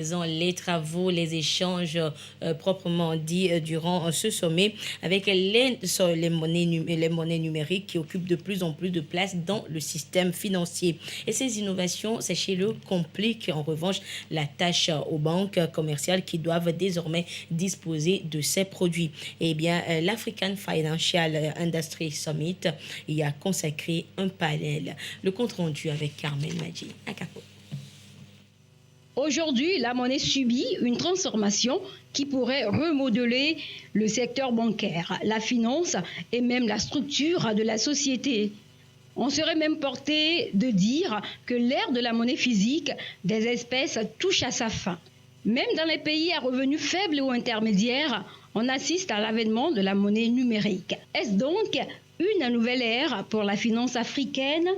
Les travaux, les échanges proprement dit durant ce sommet avec les monnaies numériques qui occupent de plus en plus de place dans le système financier. Et ces innovations, sachez-le, compliquent en revanche la tâche aux banques commerciales qui doivent désormais disposer de ces produits. Eh bien, l'African Financial Industry Summit y a consacré un panel. Le compte rendu avec Carmen Madji. Akako. Aujourd'hui, la monnaie subit une transformation qui pourrait remodeler le secteur bancaire, la finance et même la structure de la société. On serait même porté de dire que l'ère de la monnaie physique des espèces touche à sa fin. Même dans les pays à revenus faibles ou intermédiaires, on assiste à l'avènement de la monnaie numérique. Est-ce donc une nouvelle ère pour la finance africaine ?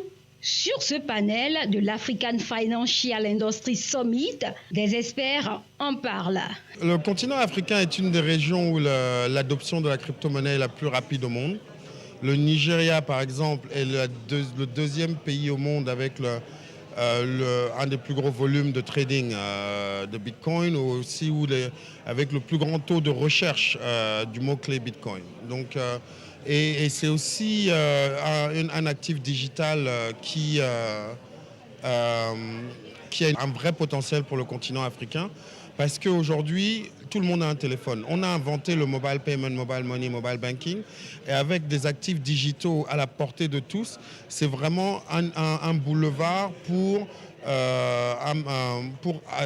Sur ce panel de l'African Financial Industry Summit, des experts en parlent. Le continent africain est une des régions où l'adoption de la crypto-monnaie est la plus rapide au monde. Le Nigeria, par exemple, est le deuxième pays au monde avec un des plus gros volumes de trading de Bitcoin, aussi avec le plus grand taux de recherche du mot-clé Bitcoin. Donc, et c'est aussi un actif digital qui a un vrai potentiel pour le continent africain parce qu'aujourd'hui, tout le monde a un téléphone. On a inventé le mobile payment, mobile money, mobile banking et avec des actifs digitaux à la portée de tous, c'est vraiment un boulevard pour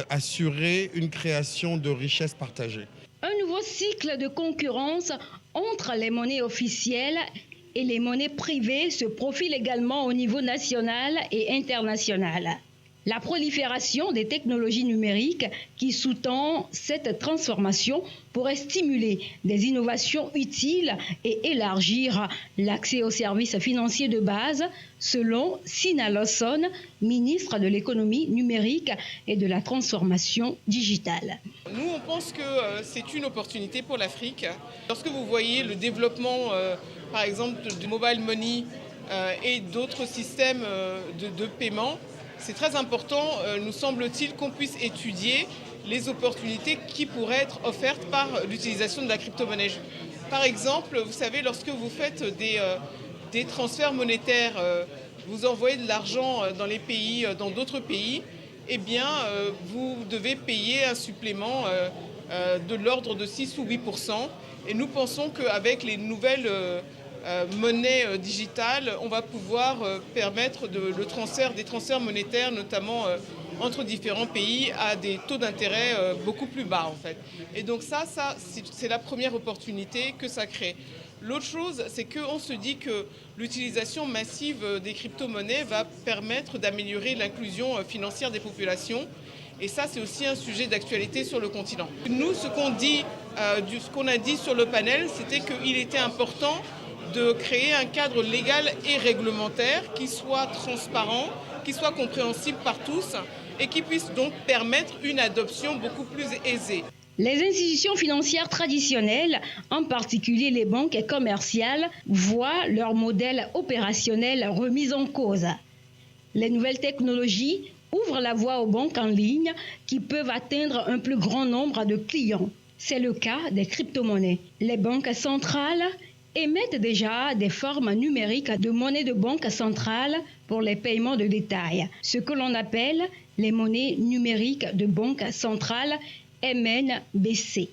assurer une création de richesses partagées. Un nouveau cycle de concurrence entre les monnaies officielles et les monnaies privées se profile également au niveau national et international. La prolifération des technologies numériques qui sous-tend cette transformation pourrait stimuler des innovations utiles et élargir l'accès aux services financiers de base, selon Sina Lawson, ministre de l'économie numérique et de la transformation digitale. Nous, on pense que c'est une opportunité pour l'Afrique. Lorsque vous voyez le développement, par exemple, de mobile money et d'autres systèmes de paiement, c'est très important, nous semble-t-il, qu'on puisse étudier les opportunités qui pourraient être offertes par l'utilisation de la crypto-monnaie. Par exemple, vous savez, lorsque vous faites des transferts monétaires, vous envoyez de l'argent dans d'autres pays, eh bien, vous devez payer un supplément de l'ordre de 6 ou 8%. Et nous pensons qu'avec les nouvelles monnaie digitale, on va pouvoir permettre le transfert des transferts monétaires, notamment entre différents pays, à des taux d'intérêt beaucoup plus bas en fait. Et donc ça c'est la première opportunité que ça crée. L'autre chose, c'est qu'on se dit que l'utilisation massive des crypto-monnaies va permettre d'améliorer l'inclusion financière des populations. Et ça, c'est aussi un sujet d'actualité sur le continent. Nous, ce qu'on a dit sur le panel, c'était qu'il était important de créer un cadre légal et réglementaire qui soit transparent, qui soit compréhensible par tous et qui puisse donc permettre une adoption beaucoup plus aisée. Les institutions financières traditionnelles, en particulier les banques commerciales, voient leur modèle opérationnel remis en cause. Les nouvelles technologies ouvrent la voie aux banques en ligne qui peuvent atteindre un plus grand nombre de clients. C'est le cas des crypto-monnaies. Les banques centrales émettent déjà des formes numériques de monnaie de banque centrale pour les paiements de détail, ce que l'on appelle les monnaies numériques de banque centrale MNBC.